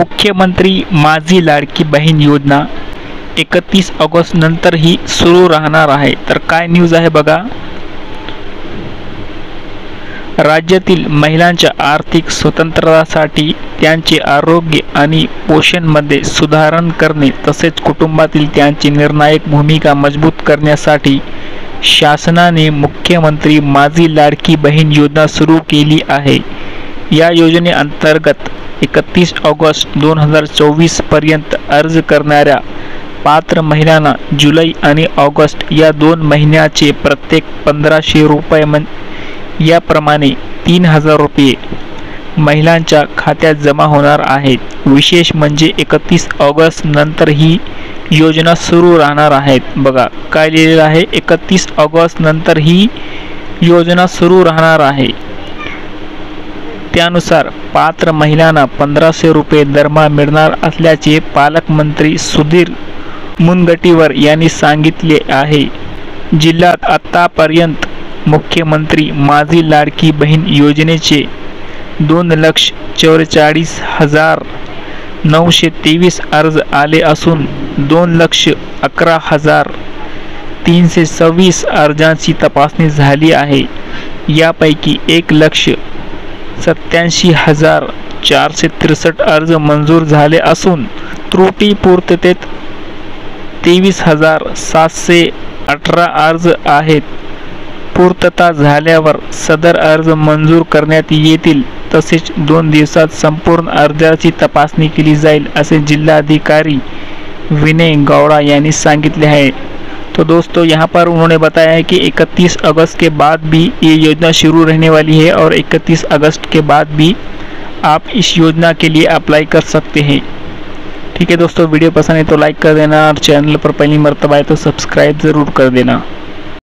मुख्यमंत्री माझी लाडकी बहीण योजना 31 ऑगस्ट नंतरही सुरू राहणार आहे। तर काय न्यूज आहे बघा। राज्यातील महिलांच्या आर्थिक स्वातंत्र्यासाठी त्यांचे आरोग्य आणि पोषणमध्ये सुधारणा करणे तसेच कुटुंबातील त्यांची निर्णायक भूमिका मजबूत करण्यासाठी शासनाने मुख्यमंत्री माझी लाडकी बहीण योजना सुरू केली आहे। या योजनेअंतर्गत 31 ऑगस्ट 2024 पर्यंत अर्ज करणाऱ्या पात्र महिलांना जुलै आणि ऑगस्ट या 2 महिन्याचे प्रत्येक 1500 रुपये याप्रमाणे 3000 रुपये महिलांच्या खात्यात जमा होणार आहेत। विशेष म्हणजे 31 ऑगस्ट नंतर ही योजना सुरू राहणार आहेत। बघा काय लिहिलेलं आहे, 31 ऑगस्ट नंतर ही योजना सुरू राहणार आहे। त्यानुसार पात्र महिलांना 1500 रुपये दरमहा मिळणार असल्याचे पालकमंत्री सुधीर मुनगंटीवार यांनी सांगितले आहे। जिल्ह्यात आतापर्यंत मुख्यमंत्री माझी लाडकी बहीण योजनेचे 2,44,923 अर्ज आले असून 2,11,326 अर्जांची तपासणी झाली आहे। यापैकी 1,87,463 अर्ज मंजूर झाले असून त्रुटी पूर्ततेत 23,718 अर्ज आहेत। पूर्तता झाल्यावर सदर अर्ज मंजूर करण्यात येतील। तसेच 2 दिवसात संपूर्ण अर्जाची तपासणी केली जाईल असे जिल्हाधिकारी विनय गौड़ा यांनी सांगितले है। तो दोस्तों यहाँ पर उन्होंने बताया है कि 31 अगस्त के बाद भी ये योजना शुरू रहने वाली है और 31 अगस्त के बाद भी आप इस योजना के लिए अप्लाई कर सकते हैं। ठीक है दोस्तों, वीडियो पसंद है तो लाइक कर देना और चैनल पर पहली मर्तबा है तो सब्सक्राइब ज़रूर कर देना।